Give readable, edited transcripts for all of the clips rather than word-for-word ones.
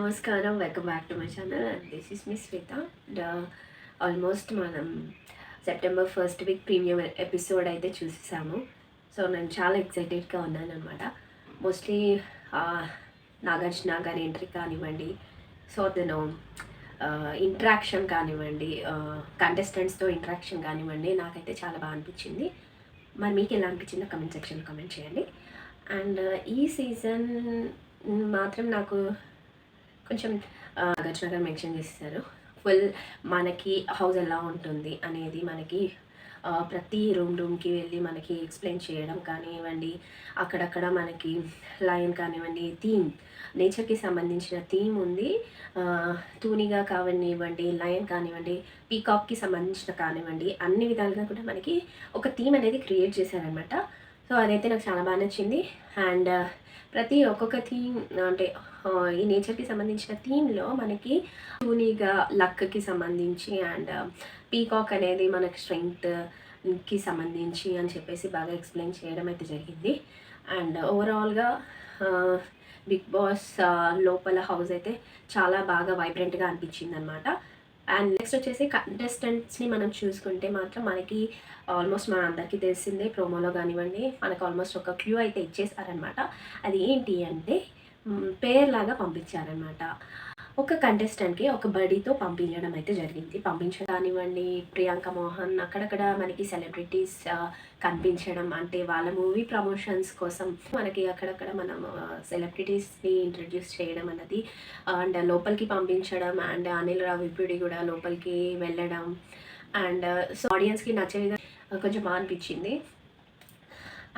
నమస్కారం. Welcome back to my channel and this is miss Swetha. And almost మనం September first week premium episode అయితే చూసేసాము. So నేను చాలా ఎక్సైటెడ్గా ఉన్నానమాట. మోస్ట్లీ నాగార్జున గారి ఎంట్రీ కానివ్వండి, సో అతను ఇంట్రాక్షన్ కానివ్వండి, కంటెస్టెంట్స్తో ఇంట్రాక్షన్ కానివ్వండి, నాకైతే చాలా బాగా అనిపించింది. మరి మీకు ఎలా అనిపించిందో కమెంట్ సెక్షన్లో కమెంట్ చేయండి. అండ్ ఈ సీజన్ మాత్రం నాకు కొంచెం నాగార్జున గారు మెన్షన్ చేస్తారు. ఫుల్ మనకి హౌస్ ఎలా ఉంటుంది అనేది మనకి ప్రతి రూమ్కి వెళ్ళి మనకి ఎక్స్ప్లెయిన్ చేయడం కానివ్వండి, అక్కడక్కడ మనకి లైన్ కానివ్వండి, థీమ్ నేచర్కి సంబంధించిన థీమ్ ఉంది. తూనిగా కానివ్వండి, లయన్ కానివ్వండి, పీకాక్కి సంబంధించిన కానివ్వండి, అన్ని విధాలుగా కూడా మనకి ఒక థీమ్ అనేది క్రియేట్ చేశారనమాట. సో అదైతే నాకు చాలా బాగా నచ్చింది. అండ్ ప్రతి ఒక్కొక్క థీమ్ అంటే ఈ నేచర్కి సంబంధించిన థీమ్లో మనకి టూనీగా లక్కి సంబంధించి అండ్ పీకాక్ అనేది మనకి స్ట్రెంగ్త్కి సంబంధించి అని చెప్పేసి బాగా ఎక్స్ప్లెయిన్ చేయడం అయితే జరిగింది. అండ్ ఓవరాల్గా బిగ్ బాస్ లోపల హౌస్ అయితే చాలా బాగా వైబ్రెంట్గా అనిపించింది అనమాట. అండ్ నెక్స్ట్ వచ్చేసి కంటెస్టెంట్స్ని మనం చూసుకుంటే మాత్రం మనకి ఆల్మోస్ట్ మన అందరికీ తెలిసిందే, ప్రోమోలో కానివ్వండి మనకు ఆల్మోస్ట్ ఒక క్లూ అయితే ఇచ్చేసారనమాట. అది ఏంటి అంటే పేర్ లాగా పంపించారనమాట. ఒక కంటెస్టెంట్కి ఒక బడీతో పంపించడం అయితే జరిగింది. పంపించడం కానివ్వండి, ప్రియాంక మోహన్ అక్కడక్కడ మనకి సెలబ్రిటీస్ కనిపించడం, అంటే వాళ్ళ మూవీ ప్రమోషన్స్ కోసం మనకి అక్కడక్కడ మనం సెలబ్రిటీస్ని ఇంట్రడ్యూస్ చేయడం అన్నది, అండ్ లోపలికి పంపించడం, అండ్ అనిల్ రావిపూడి కూడా లోపలికి వెళ్ళడం, అండ్ సో ఆడియన్స్కి నచ్చే విధంగా కొంచెం బాగా అనిపించింది.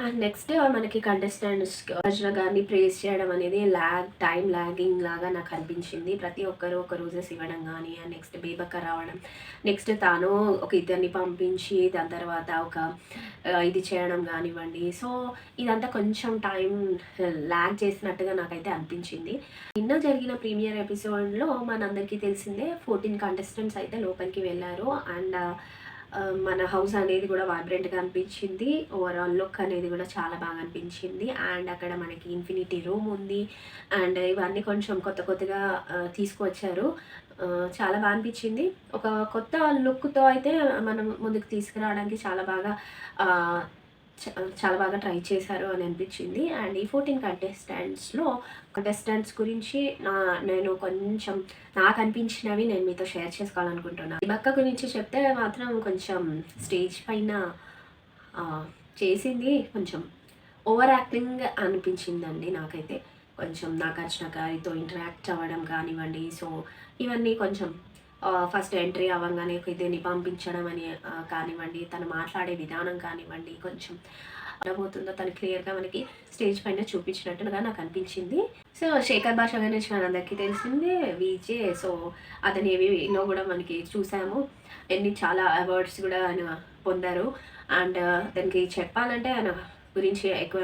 అండ్ నెక్స్ట్ మనకి కంటెస్టెంట్స్ అర్జున గారిని ప్రేస్ చేయడం అనేది టైం లాగింగ్ లాగా నాకు అనిపించింది. ప్రతి ఒక్కరు ఒక రోజెస్ ఇవ్వడం కానీ, అండ్ నెక్స్ట్ బేబక్క రావడం, నెక్స్ట్ తాను ఒక ఇద్దరిని పంపించి దాని తర్వాత ఒక ఇది చేయడం కానివ్వండి. సో ఇదంతా కొంచెం టైం ల్యాగ్ చేసినట్టుగా నాకైతే అనిపించింది. నిన్న జరిగిన ప్రీమియర్ ఎపిసోడ్లో మనందరికీ తెలిసిందే 14 కంటెస్టెంట్స్ అయితే లోపలికి వెళ్ళారు. అండ్ మన హౌస్ అనేది కూడా వైబ్రెంట్గా అనిపించింది. ఓవరాల్ లుక్ అనేది కూడా చాలా బాగా అనిపించింది. అండ్ అక్కడ మనకి ఇన్ఫినిటీ రూమ్ ఉంది. అండ్ ఇవన్నీ కొంచెం కొత్తగా తీసుకువచ్చారు. చాలా బాగా అనిపించింది. ఒక కొత్త లుక్తో అయితే మనం ముందుకు తీసుకురావడానికి చాలా బాగా ట్రై చేశారు అని అనిపించింది. అండ్ ఈ 14 కంటెస్టెంట్స్ గురించి నేను కొంచెం నాకు అనిపించినవి నేను మీతో షేర్ చేసుకోవాలనుకుంటున్నాను. బక్క గురించి చెప్తే మాత్రం కొంచెం స్టేజ్ పైన చేసింది కొంచెం ఓవర్ యాక్టింగ్ అనిపించిందండి నాకైతే. కొంచెం నాగార్జున గారితో ఇంటరాక్ట్ అవ్వడం కానివ్వండి, సో ఇవన్నీ కొంచెం ఫస్ట్ ఎంట్రీ అవ్వగానే దీన్ని పంపించడం అని కానివ్వండి, తను మాట్లాడే విధానం కానివ్వండి, కొంచెం ఉండబోతుందో తను క్లియర్గా మనకి స్టేజ్ పైన చూపించినట్టుగా నాకు అనిపించింది. సో శేఖర్ భాష గురించి మనందరికీ తెలిసిందే, విజే. సో అతని ఏవిలో కూడా మనకి చూసాము, చాలా అవార్డ్స్ కూడా ఆయన పొందారు. అండ్ దానికి చెప్పాలంటే ఆయన గురించి ఎక్కువ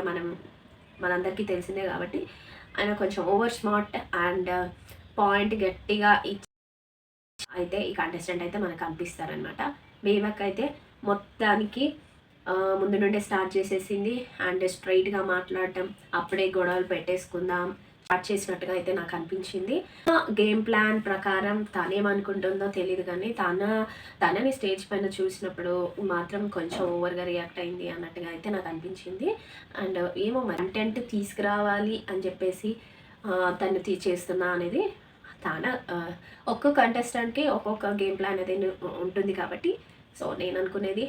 మనందరికీ తెలిసిందే కాబట్టి ఆయన కొంచెం ఓవర్ స్మార్ట్ అండ్ పాయింట్ గట్టిగా అయితే ఈ కంటెస్టెంట్ అయితే మనకు అనిపిస్తారనమాట. బేబక్ అయితే మొత్తానికి ముందు నుండే స్టార్ట్ చేసేసింది. అండ్ స్ట్రైట్గా మాట్లాడటం, అప్పుడే గొడవలు పెట్టేసుకుందాం స్టార్ట్ చేసినట్టుగా అయితే నాకు అనిపించింది. గేమ్ ప్లాన్ ప్రకారం తనేమనుకుంటుందో తెలియదు, కానీ తనని స్టేజ్ పైన చూసినప్పుడు మాత్రం కొంచెం ఓవర్గా రియాక్ట్ అయింది అన్నట్టుగా అయితే నాకు అనిపించింది. అండ్ ఏమో కంటెంట్ తీసుకురావాలి అని చెప్పేసి తను చేస్తున్నా అనేది ఒక్కొక్క కంటెస్టెంట్కి ఒక్కొక్క గేమ్ ప్లాన్ అనేది ఉంటుంది కాబట్టి, సో నేను అనుకునేది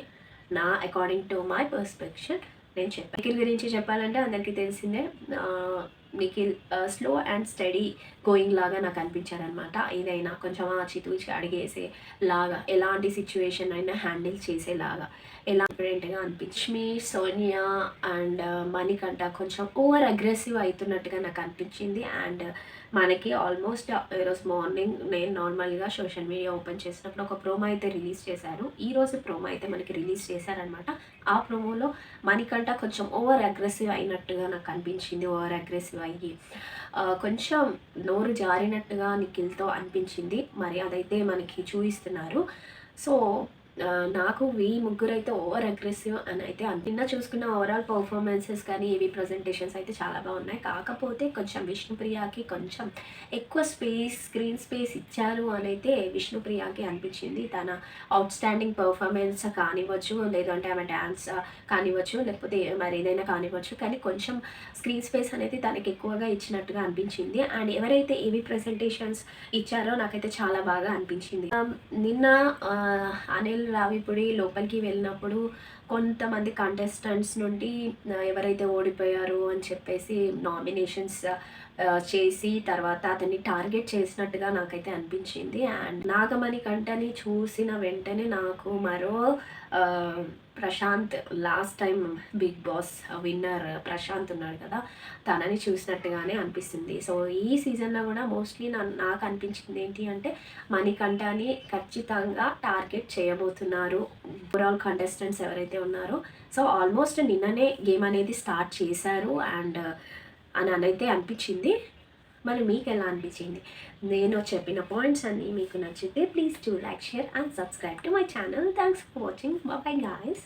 నా అకార్డింగ్ టు మై పర్స్పెక్షన్ నేను చెప్పాను. నిఖిల్ గురించి చెప్పాలంటే అందరికీ తెలిసిందే, Nikhil slow and study going లాగా నాకు అనిపించారనమాట. ఏదైనా కొంచెం ఆచితూచి అడిగేసే లాగా, ఎలాంటి సిచ్యువేషన్ అయినా హ్యాండిల్ చేసేలాగా ఎలా డిఫరెంట్గా అనిపించి, సోనియా అండ్ మణికంఠ కొంచెం ఓవర్ అగ్రెసివ్ అవుతున్నట్టుగా నాకు అనిపించింది. అండ్ మనకి ఆల్మోస్ట్ ఈరోజు మార్నింగ్ నేను నార్మల్గా సోషల్ మీడియా ఓపెన్ చేసినప్పుడు ఒక ప్రోమో అయితే రిలీజ్ చేశారు. ఈరోజు ప్రోమో అయితే మనకి రిలీజ్ చేశారనమాట. ఆ ప్రోమోలో మణికంఠ కొంచెం ఓవర్ అగ్రెసివ్ అయినట్టుగా నాకు అనిపించింది. ఓవర్ అగ్రెసివ్ అయ్యి కొంచెం నోరు జారినట్టుగా నిఖిల్తో అనిపించింది. మరి అదైతే మనకి చూపిస్తున్నారు. సో నాకు ఈ ముగ్గురైతే ఓవర్ అగ్రెసివ్ అని అయితే నిన్న చూసుకున్న ఓవరాల్ పర్ఫార్మెన్సెస్ కానీ ఇవి ప్రజెంటేషన్స్ అయితే చాలా బాగున్నాయి. కాకపోతే కొంచెం విష్ణుప్రియకి కొంచెం ఎక్కువ స్క్రీన్ స్పేస్ ఇచ్చారు అని అయితే విష్ణుప్రియకి అనిపించింది. తన అవుట్‌స్టాండింగ్ పర్ఫార్మెన్స్ కానివ్వచ్చు, లేదంటే ఆమె డాన్స్ కానివ్వచ్చు, లేకపోతే మరి ఏదైనా కానివ్వచ్చు. కానీ కొంచెం స్క్రీన్ స్పేస్ అనేది తనకి ఎక్కువగా ఇచ్చినట్టుగా అనిపించింది. అండ్ ఎవరైతే ఏవి ప్రెజెంటేషన్స్ ఇచ్చారో నాకైతే చాలా బాగా అనిపించింది. నిన్న అనిల్ రావిపూడి లోపలికి వెళ్ళినప్పుడు కొంతమంది కంటెస్టెంట్స్ నుండి ఎవరైతే ఓడిపోయారు అని చెప్పేసి నామినేషన్స్ చేసి తర్వాత అతన్ని టార్గెట్ చేసినట్టుగా నాకైతే అనిపించింది. అండ్ నాగమణి కంటని చూసిన వెంటనే నాకు మరో Prashanth last time Bigg Boss winner Prashanth ఉన్నాడు కదా, తనని చూసినట్టుగానే అనిపిస్తుంది. సో ఈ సీజన్లో కూడా మోస్ట్లీ నాకు అనిపించింది ఏంటి అంటే మణికంఠని ఖచ్చితంగా టార్గెట్ చేయబోతున్నారు ఓవరాల్ కంటెస్టెంట్స్ ఎవరైతే ఉన్నారో. సో ఆల్మోస్ట్ నిన్ననే గేమ్ అనేది స్టార్ట్ చేశారు అండ్ అని అయితే అనిపించింది. మరి మీకు ఎలా అనిపించింది? నేను చెప్పిన పాయింట్స్ అన్నీ మీకు నచ్చితే please do like, share and subscribe to my channel. Thanks for watching. By by guys.